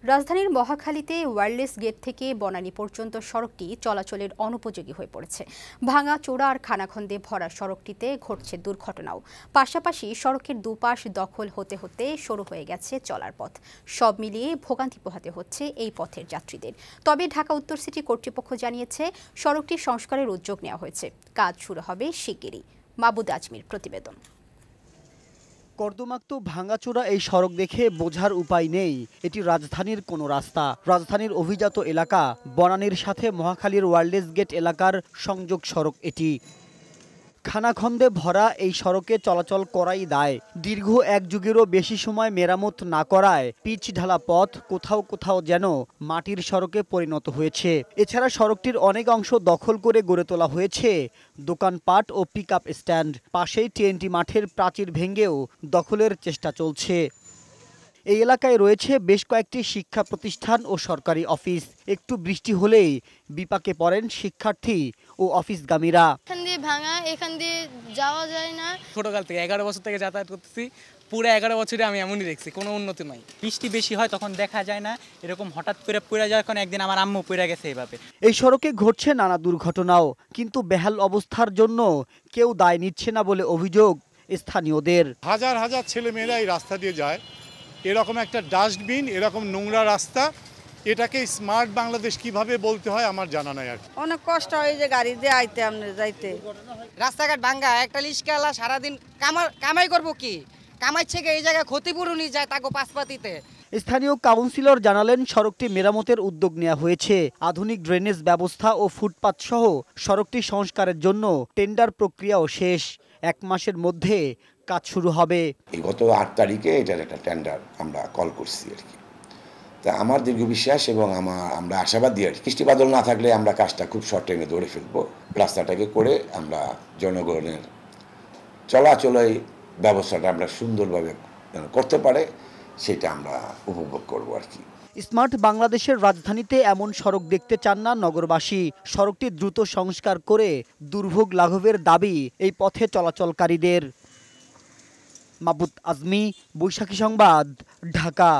রাজধানীর মহাখালীতে wireless gate থেকে বনানী পর্যন্ত সড়কটি চলাচলের অনুপযোগী হয়ে পড়েছে। ভাঙা চোরা আর খানাখন্দে ভরা সড়কটিতে ঘটছে দুর্ঘটনাও। পাশাপাশি সড়কের দুপাশ দখল হতে হতে সরু হয়ে গেছে চলার পথ। সব মিলিয়ে ভোগান্তি পোহাতে হচ্ছে এই পথের যাত্রীদের। তবে ঢাকা উত্তর সিটি কর্তৃপক্ষ জানিয়েছে সড়কটি সংস্কারের উদ্যোগ নেওয়া হয়েছে। কাজ শুরু হবে শিগগিরই। মাহবুদ আজমির প্রতিবেদন। কর্দমাক্ত ভাঙাচোরা এই সড়ক দেখে বোঝার উপায় নেই এটি রাজধানীর কোনো রাস্তা। রাজধানীর অভিজাত এলাকা বনানীর সাথে মহাখালীর ওয়্যারলেস গেট এলাকার সংযোগ সড়ক এটি। খানাখন্দে ভরা এই সড়কে চলাচল করাই দায়। দীর্ঘ এক যুগেরও বেশি সময় মেরামত না করায় পিচ ঢালা পথ কোথাও কোথাও যেন মাটির সড়কে পরিণত হয়েছে। এছাড়া সড়কটির অনেক অংশ দখল করে গড়ে তোলা হয়েছে দোকানপাট ও পিকআপ স্ট্যান্ড। পাশেই টিএনটি মাঠের প্রাচীর ভেঙেও দখলের চেষ্টা চলছে। এই এলাকায় রয়েছে বেশ কয়েকটি শিক্ষা প্রতিষ্ঠান ও সরকারি অফিস। একটু বৃষ্টি হলেই বিপাকে পড়েন শিক্ষার্থী ও অফিসগামীরা। এখান দিয়ে ভাঙা, এখান দিয়ে যাওয়া যায় না। ছোটকাল থেকে 11 বছর থেকে যাতায়াত করতেছি, পুরো 11 বছরে আমি এমনই দেখছি, কোনো উন্নতি নাই। বৃষ্টি বেশি হয় তখন দেখা যায় না, এরকম হঠাৎ করে পড়ে যায়। এখন একদিন আমার আম্মু পড়ে গেছে এইভাবে। এই সড়কে ঘটছে নানা দুর্ঘটনাও, কিন্তু বেহাল অবস্থার জন্য কেউ দায় নিচ্ছে না বলে অভিযোগ স্থানীয়দের। হাজার হাজার ছেলেমেয়েরা এই রাস্তা দিয়ে যায়, এরকম একটা ডাস্টবিন, এরকম নোংরা রাস্তা, এটাকে স্মার্ট বাংলাদেশ কিভাবে বলতে হয় আমার জানা নাই। আর অনেক কষ্ট হয় যে গাড়ি দিয়ে আইতে আমরা যাইতে। রাস্তাঘাট ভাঙ্গা, একটা লিশকালা সারাদিন কামাই করবো কি, কামাইছে এই জায়গায় ক্ষতিপূরণই যায় তাকে পাশপাতিতে। স্থানীয় কাউন্সিলর জানালেন সড়কটি মেরামতের উদ্যোগ নেওয়া হয়েছে। আধুনিক ড্রেনেজ ব্যবস্থা ও ফুটপাত সহ সড়কটি সংস্কারের জন্য টেন্ডার প্রক্রিয়াও শেষ। 1 মাসের মধ্যে কাজ শুরু হবে। গত 8 তারিখে এটার একটা টেন্ডার আমরা কল করছি আর কি। তা আমার দীর্ঘ বিশ্বাস এবং আমরা আশাবাদী আর কি, বৃষ্টি বাদল না থাকলে আমরা কাজটা খুব শর্ট টাইমে ধরে ফেলবো। রাস্তাটাকে করে আমরা জনগণের চলাচলের ব্যবস্থাটা আমরা সুন্দরভাবে করতে পারে সেটা আমরা উপভোগ করব আর কি। স্মার্ট বাংলাদেশের রাজধানীতে এমন সড়ক দেখতে চান না নগরবাসী। সড়কটি দ্রুত সংস্কার করে দুর্ভোগ লাঘবের দাবি এই পথে চলাচলকারীদের। মাহবুদ আজমি, বৈশাখী সংবাদ, ঢাকা।